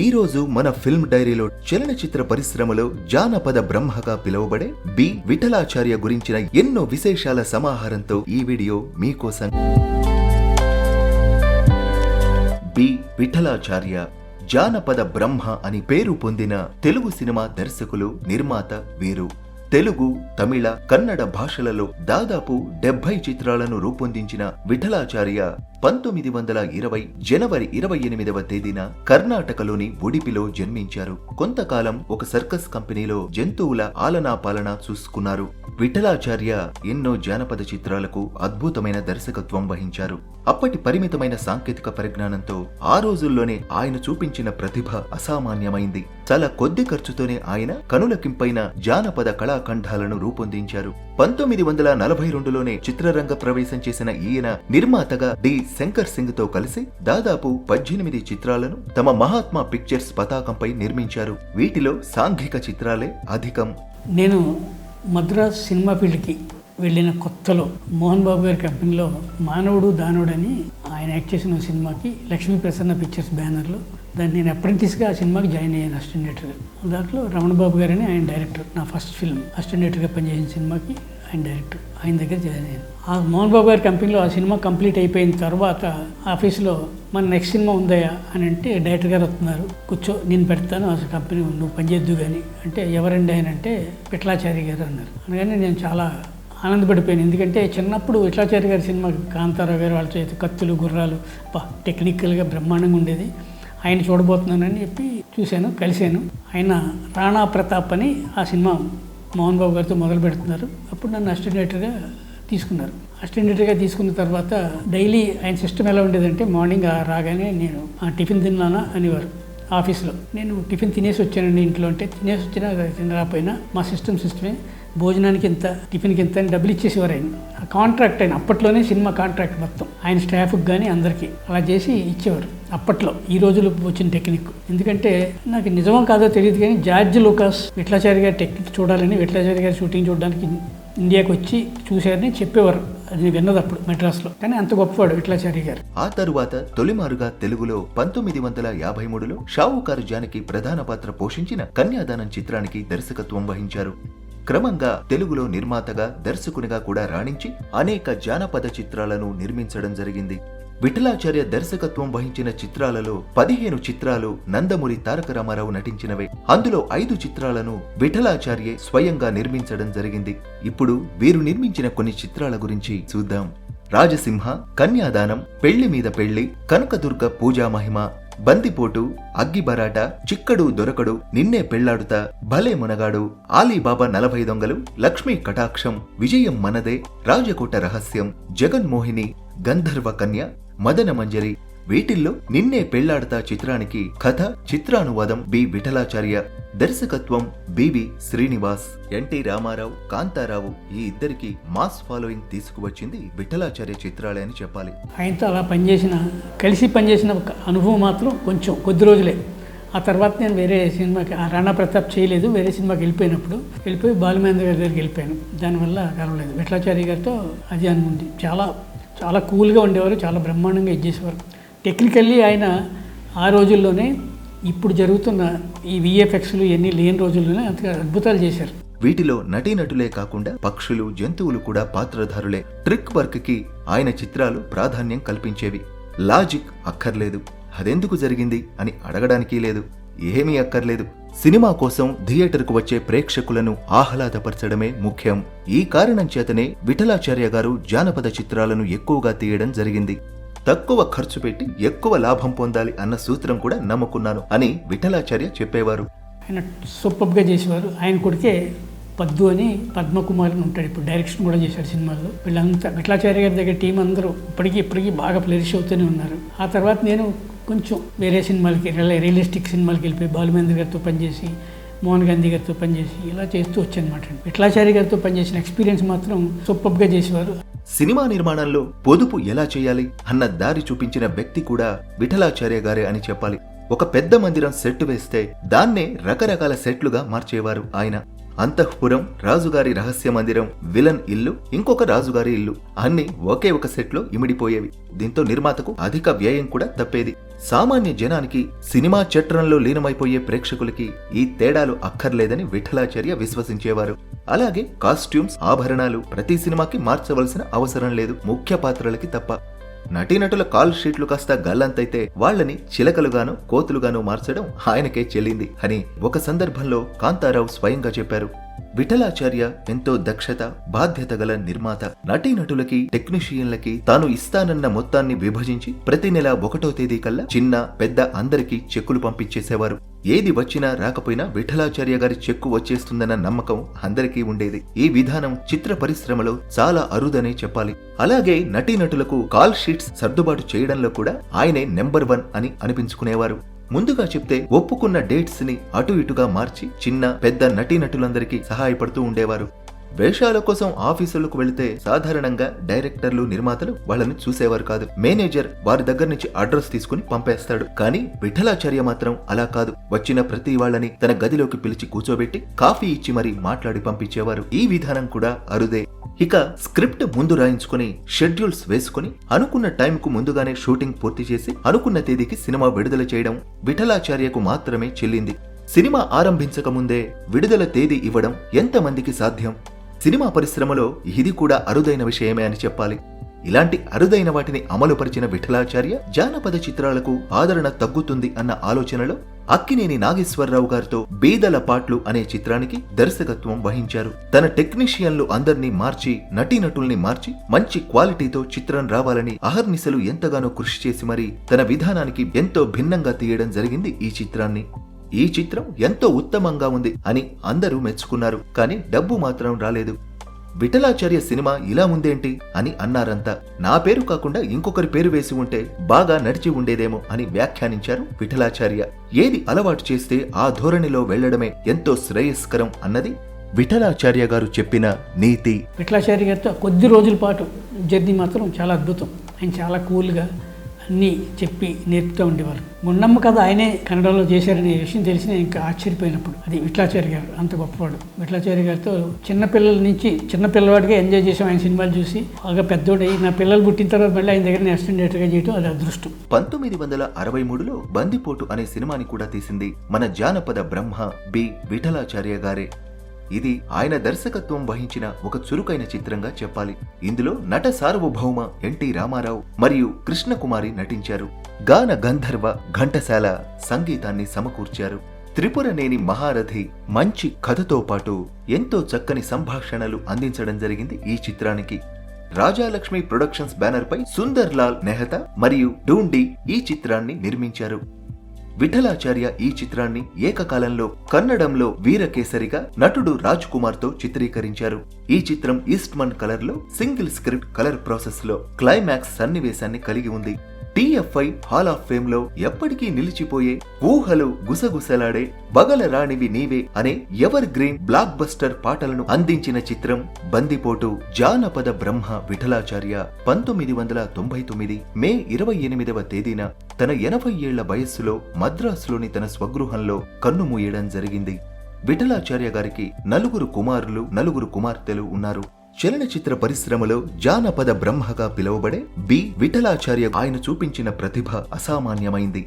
ఈ రోజు మన ఫిల్మ్ డైరీలో చలనచిత్ర పరిశ్రమలో జానపద బ్రహ్మగా పిలువబడే బి విఠలాచార్య గురించిన ఎన్నో విశేషాల సమాహారంతో ఈ వీడియో మీకోసం. బి విఠలాచార్య జానపద బ్రహ్మ అని పేరు పొందిన తెలుగు సినిమా దర్శకులు, నిర్మాత వీరు. తెలుగు, తమిళ, కన్నడ భాషలలో దాదాపు 70 చిత్రాలను రూపొందించిన విఠలాచార్య 1920 జనవరి 28వ తేదీన కర్ణాటకలోని ఉడిపిలో జన్మించారు. కొంతకాలం ఒక సర్కస్ కంపెనీలో జంతువుల ఆలనా పాలన చూసుకున్నారు. విఠలాచార్య ఎన్నో జానపద చిత్రాలకు అద్భుతమైన దర్శకత్వం వహించారు. అప్పటి పరిమితమైన సాంకేతిక పరిజ్ఞానంతో ఆ రోజుల్లోనే ఆయన చూపించిన ప్రతిభ అసామాన్యమైంది. చాలా కొద్ది ఖర్చుతోనే ఆయన కనులకింపైన జానపద కళాఖండాలను రూపొందించారు. 1942లోనే చిత్రరంగ ప్రవేశం చేసిన ఈయన నిర్మాతగా డి శంకర్ సింగ్ తో కలిసి దాదాపు 18 చిత్రాలను తమ మహాత్మా పిక్చర్స్ పతాకంపై నిర్మించారు. వీటిలో సాంఘిక చిత్రాలే అధికం. నేను మద్రాస్ సినిమా ఫీల్డ్కి వెళ్ళిన కొత్తలో మోహన్ బాబు గారి కంపెనీలో మానవుడు దానవుడు అని ఆయన యాక్ట్ చేసిన సినిమాకి లక్ష్మీ ప్రసన్న పిక్చర్స్ బ్యానర్లో దాన్ని నేను అప్రెంటిస్గా ఆ సినిమాకి జాయిన్ అయ్యాను అసిస్టెంట్. దాంట్లో రమణ బాబు గారని ఆయన డైరెక్టర్. నా ఫస్ట్ ఫిల్మ్ అసిస్టెంట్గా పనిచేసిన సినిమాకి ఆయన డైరెక్టర్. ఆయన దగ్గర జాయిన్ అయ్యాను. ఆ మోహన్ బాబు గారి కంపెనీలో ఆ సినిమా కంప్లీట్ అయిపోయిన తర్వాత ఆఫీస్లో మన నెక్స్ట్ సినిమా ఉందయ్యా అని అంటే డైరెక్టర్ గారు వస్తున్నారు, కూర్చో నేను పెడతాను ఆ కంపెనీ, నువ్వు పనిచేద్దు కానీ అంటే ఎవరండి ఆయన అంటే విఠలాచార్య గారు అన్నారు. అనగానే నేను చాలా ఆనందపడిపోయాను. ఎందుకంటే చిన్నప్పుడు విఠలాచార్య గారి సినిమా కాంతారావు గారు వాళ్ళ చేతి కత్తులు, గుర్రాలు టెక్నికల్గా బ్రహ్మాండంగా ఉండేది. ఆయన చూడబోతున్నానని చెప్పి చూశాను, కలిశాను. ఆయన రాణా ప్రతాప్ అని ఆ సినిమా మోహన్ బాబు గారితో మొదలు పెడుతున్నారు. అప్పుడు నన్ను అసిస్టెంట్గా తీసుకున్నారు. అసిస్టెంట్గా తీసుకున్న తర్వాత డైలీ ఆయన సిస్టమ్ ఎలా ఉండేదంటే మార్నింగ్ రాగానే నేను టిఫిన్ తిన్నానా అనేవారు ఆఫీస్లో. నేను టిఫిన్ తినేసి వచ్చానండి ఇంట్లో అంటే తినేసి వచ్చినా తినరాపోయినా మా సిస్టమే భోజనానికి ఎంత, టిఫిన్కి ఎంత అని డబ్బులు ఇచ్చేసేవారు ఆయన. ఆ కాంట్రాక్ట్ ఆయన అప్పట్లోనే సినిమా కాంట్రాక్ట్ మొత్తం ఆయన స్టాఫ్కి కానీ అందరికీ అలా చేసి ఇచ్చేవారు అప్పట్లో. ఈ రోజులు వచ్చిన టెక్నిక్. ఎందుకంటే నాకు నిజమో కాదో తెలియదు కానీ జార్జ్ లూకాస్ విఠలాచార్య గారి టెక్నిక్ చూడాలని విఠలాచార్య గారి షూటింగ్ చూడడానికి ఇండియాకి వచ్చి చూశారని చెప్పేవారు. అది విన్నది అప్పుడు మెడ్రాస్లో. కానీ అంత గొప్పవాడు విఠలాచార్య గారు. ఆ తరువాత తొలిమారుగా తెలుగులో 1953లో షావుకారు జానకి ప్రధాన పాత్ర పోషించిన కన్యాదానం చిత్రానికి దర్శకత్వం వహించారు. క్రమంగా తెలుగులో నిర్మాతగా, దర్శకునిగా కూడా రాణించి అనేక జానపద చిత్రాలను నిర్మించడం జరిగింది. విఠలాచార్య దర్శకత్వం వహించిన చిత్రాలలో 15 చిత్రాలు నందమూరి తారక రామారావు నటించినవే. అందులో 5 చిత్రాలను విఠలాచార్యే స్వయంగా నిర్మించడం జరిగింది. ఇప్పుడు వీరు నిర్మించిన కొన్ని చిత్రాల గురించి చూద్దాం. రాజసింహ, కన్యాదానం, పెళ్లి మీద పెళ్లి, కనకదుర్గ పూజా మహిమ, బందిపోటు, అగ్గిబరాట, చిక్కడు దొరకడు, నిన్నే పెళ్లాడుతా, భలే మునగాడు, ఆలీబాబా 40 దొంగలు, లక్ష్మీ కటాక్షం, విజయం మనదే, రాజకోట రహస్యం, జగన్మోహిని, గంధర్వ కన్య, మదన మంజరి. వీటిల్లో నిన్నే పెళ్లాడుతా చిత్రానికి కథ, చిత్రానువాదం బి విఠలాచార్య, దర్శకత్వం బివి శ్రీనివాస్. ఎన్టీ రామారావు, కాంతారావు ఈ ఇద్దరికి మాస్ ఫాలోయింగ్ తీసుకువచ్చింది విఠలాచార్య చిత్రాలే అని చెప్పాలి. ఆయనతో అలా కలిసి పనిచేసిన అనుభవం మాత్రం కొంచెం కొద్ది రోజులే. ఆ తర్వాత నేను వేరే సినిమాకి రాణా ప్రతాప్ చేయలేదు. వేరే సినిమాకి వెళ్ళిపోయి బాలమహేంద్ర గారి దగ్గరికి వెళ్ళిపోయాను. దానివల్ల కలవలేదు. విఠలాచార్య గారితో అది అనుకుంది. చాలా కూల్గా ఉండేవారు, చాలా బ్రహ్మాండంగా ఇచ్చేసేవారు. టెక్నికల్లీ ఆయన ఆ రోజుల్లోనే ఇప్పుడు జరుగుతున్న ఈ విఎఫ్ఎక్స్లు ఇవన్నీ లేని రోజుల్లోనే అంత అద్భుతాలు చేశారు. వీటిలో నటీనటులే కాకుండా పక్షులు, జంతువులు కూడా పాత్రధారులే. ట్రిక్ వర్క్ కి ఆయన చిత్రాలు ప్రాధాన్యం కల్పించేవి. లాజిక్ అక్కర్లేదు. అదెందుకు జరిగింది అని అడగడానికి లేదు. ఏమీ అక్కర్లేదు. సినిమా కోసం థియేటర్కు వచ్చే ప్రేక్షకులను ఆహ్లాదపరచడమే ముఖ్యం. ఈ కారణం చేతనే విఠలాచార్య గారు జానపద చిత్రాలను ఎక్కువగా తీయడం జరిగింది. తక్కువ ఖర్చు పెట్టి ఎక్కువ లాభం పొందాలి అన్న సూత్రం కూడా నమ్ముకున్నాను అని విఠలాచార్య చెప్పేవారు. ఆయన సూపర్గా చేసేవారు. ఆయన కొడుకే పద్దు అని పద్మకుమార్ అని ఉంటాడు. ఇప్పుడు డైరెక్షన్ కూడా చేశాడు సినిమాల్లో. వీళ్ళంతా విఠలాచార్య గారి దగ్గర టీం అందరూ ఇప్పటికీ బాగా ఫ్లరిష్ అవుతూనే ఉన్నారు. ఆ తర్వాత నేను కొంచెం వేరే సినిమాలకి, రియలిస్టిక్ సినిమాలకి వెళ్ళిపోయి బాలమహేంద్ర గారితో పనిచేసి, మోహన్ గాంధీ గారితో పనిచేసి ఇలా చేస్తూ వచ్చానమాట. విఠలాచార్య గారితో పనిచేసిన ఎక్స్పీరియన్స్ మాత్రం సూపర్గా చేసేవారు. సినిమా నిర్మాణంలో పొదుపు ఎలా చేయాలి అన్న దారి చూపించిన వ్యక్తి కూడా విఠలాచార్య గారే అని చెప్పాలి. ఒక పెద్ద మందిరం సెట్ వేస్తే దాన్నే రకరకాల సెట్లుగా మార్చేవారు ఆయన. అంతఃపురం, రాజుగారి రహస్య మందిరం, విలన్ ఇల్లు, ఇంకొక రాజుగారి ఇల్లు అన్ని ఒకే ఒక సెట్ లో ఇమిడిపోయేవి. దీంతో నిర్మాతకు అధిక వ్యయం కూడా తప్పేది. సామాన్య జనానికి, సినిమా చట్రంలో లీనమైపోయే ప్రేక్షకులకి ఈ తేడాలు అక్కర్లేదని విఠలాచార్య విశ్వసించేవారు. అలాగే కాస్ట్యూమ్స్, ఆభరణాలు ప్రతి సినిమాకి మార్చవలసిన అవసరం లేదు, ముఖ్య పాత్రలకి తప్ప. నటీనటుల కాల్ షీట్లు కాస్త గల్లంతైతే వాళ్లని చిలకలుగాను, కోతులుగాను మార్చడం ఆయనకే చెల్లింది అని ఒక సందర్భంలో కాంతారావు స్వయంగా చెప్పారు. విఠలాచార్య ఎంతో దక్షత, బాధ్యత గల నిర్మాత. నటీనటులకి, టెక్నీషియన్లకి తాను ఇస్తానన్న మొత్తాన్ని విభజించి ప్రతి నెల 1వ తేదీ కల్లా చిన్న పెద్ద అందరికీ చెక్కులు పంపించేసేవారు. ఏది వచ్చినా రాకపోయినా విఠలాచార్య గారి చెక్కు వచ్చేస్తుందన్న నమ్మకం అందరికీ ఉండేది. ఈ విధానం చిత్ర పరిశ్రమలో చాలా అరుదనే చెప్పాలి. అలాగే నటీనటులకు కాల్ షీట్స్ సర్దుబాటు చేయడంలో కూడా ఆయనే నెంబర్ 1 అని అనిపించుకునేవారు. ముందుగా చెప్తే ఒప్పుకున్న డేట్స్ ని అటు ఇటుగా మార్చి చిన్న పెద్ద నటీనటులందరికీ సహాయపడుతూ ఉండేవారు. వేషాల కోసం ఆఫీసులకు వెళితే సాధారణంగా డైరెక్టర్లు, నిర్మాతలు వాళ్ళని చూసేవారు కాదు. మేనేజర్ వారి దగ్గర నుంచి అడ్రస్ తీసుకుని పంపేస్తాడు. కానీ విఠలాచార్య మాత్రం అలా కాదు. వచ్చిన ప్రతి వాళ్ళని తన గదిలోకి పిలిచి కూర్చోబెట్టి కాఫీ ఇచ్చి మరీ మాట్లాడి పంపించేవారు. ఈ విధానం కూడా అరుదే. ఇక స్క్రిప్ట్ ముందు రాయించుకుని, షెడ్యూల్స్ వేసుకుని, అనుకున్న టైంకు ముందుగానే షూటింగ్ పూర్తి చేసి అనుకున్న తేదీకి సినిమా విడుదల చేయడం విఠలాచార్యకు మాత్రమే చెల్లింది. సినిమా ఆరంభించక ముందే విడుదల తేదీ ఇవ్వడం ఎంతమందికి సాధ్యం? సినిమా పరిశ్రమలో ఇది కూడా అరుదైన విషయమే అని చెప్పాలి. ఇలాంటి అరుదైన వాటిని అమలుపరిచిన విఠలాచార్య జానపద చిత్రాలకు ఆదరణ తగ్గుతుంది అన్న ఆలోచనలో అక్కినేని నాగేశ్వరరావు గారితో బీదల పాట్లు అనే చిత్రానికి దర్శకత్వం వహించారు. తన టెక్నీషియన్లు అందర్నీ మార్చి, నటీనటుల్ని మార్చి మంచి క్వాలిటీతో చిత్రం రావాలని అహర్నిశలు ఎంతగానో కృషి చేసి మరీ తన విధానానికి ఎంతో భిన్నంగా తీయడం జరిగింది ఈ చిత్రాన్ని. ఈ చిత్రం ఎంతో ఉత్తమంగా ఉంది అని అందరూ మెచ్చుకున్నారు. కానీ డబ్బు మాత్రం రాలేదు. విఠలాచార్య సినిమా ఇలా ఉందేంటి అని అన్నారంతా. నా పేరు కాకుండా ఇంకొకరి పేరు వేసి ఉంటే బాగా నడిచి ఉండేదేమో అని వ్యాఖ్యానించారు విఠలాచార్య. ఏది అలవాటు చేస్తే ఆ ధోరణిలో వెళ్లడమే ఎంతో శ్రేయస్కరం అన్నది విఠలాచార్య గారు చెప్పిన నీతి. విఠలాచార్య గారితో కొద్ది రోజుల పాటు జర్నీ మాత్రం చాలా అద్భుతం. ఆయన చాలా కూల్గా అన్నీ చెప్పి నేర్పుతూ ఉండేవారు. గుండమ్మ కథ ఆయనే కన్నడలో చేశారనే విషయం తెలిసి నేను ఇంకా ఆశ్చర్యపోయినప్పుడు అది విఠలాచార్య గారు అంత గొప్పవాడు. విఠలాచార్య గారితో చిన్నపిల్లల నుంచి చిన్నపిల్లవాడిగా ఎంజాయ్ చేసాం ఆయన సినిమాలు చూసి. బాగా పెద్దోడై నా పిల్లలు పుట్టిన తర్వాత మళ్ళీ ఆయన దగ్గర అసిస్టెంట్ డైరెక్టర్గా చేయడం అది అదృష్టం. 1963లో బందిపోటు అనే సినిమాని కూడా తీసింది మన జానపద బ్రహ్మ బి విఠలాచార్య గారే. ఇది ఆయన దర్శకత్వం వహించిన ఒక చురుకైన చిత్రంగా చెప్పాలి. ఇందులో నట సార్వభౌమ ఎన్టీ రామారావు మరియు కృష్ణకుమారి నటించారు. గాన గంధర్వ ఘంటసాల సంగీతాన్ని సమకూర్చారు. త్రిపురనేని మహారథి మంచి కథతో పాటు ఎంతో చక్కని సంభాషణలు అందించడం జరిగింది ఈ చిత్రానికి. రాజాలక్ష్మి ప్రొడక్షన్స్ బ్యానర్ పై సుందర్ లాల్ నెహతా మరియు డూండి ఈ చిత్రాన్ని నిర్మించారు. విఠలాచార్య ఈ చిత్రాన్ని ఏకకాలంలో కన్నడంలో వీరకేసరిగా నటుడు రాజ్ కుమార్ తో చిత్రీకరించారు. ఈ చిత్రం ఈస్ట్మన్ కలర్ లో సింగిల్ స్క్రిప్ట్ కలర్ ప్రాసెస్ లో క్లైమాక్స్ సన్నివేశాన్ని కలిగి ఉంది. TFI హాల్ ఆఫ్ ఫేమ్ లో ఎప్పటికీ నిలిచిపోయే, ఊహలు గుసగుసలాడే బగల రాణివి నీవే అనే ఎవర్ గ్రీన్ బ్లాక్ బస్టర్ పాటలను అందించిన చిత్రం బందిపోటు. జానపద బ్రహ్మ విఠలాచార్య 1999 మే 28వ తేదీన తన 80 ఏళ్ల వయస్సులో మద్రాసులోని తన స్వగృహంలో కన్నుమూయడం జరిగింది. విఠలాచార్య గారికి 4 కుమారులు, 4 కుమార్తెలు ఉన్నారు. చలనచిత్ర పరిశ్రమలో జానపద బ్రహ్మగా పిలువబడే బి విఠలాచార్య ఆయన చూపించిన ప్రతిభ అసామాన్యమైంది.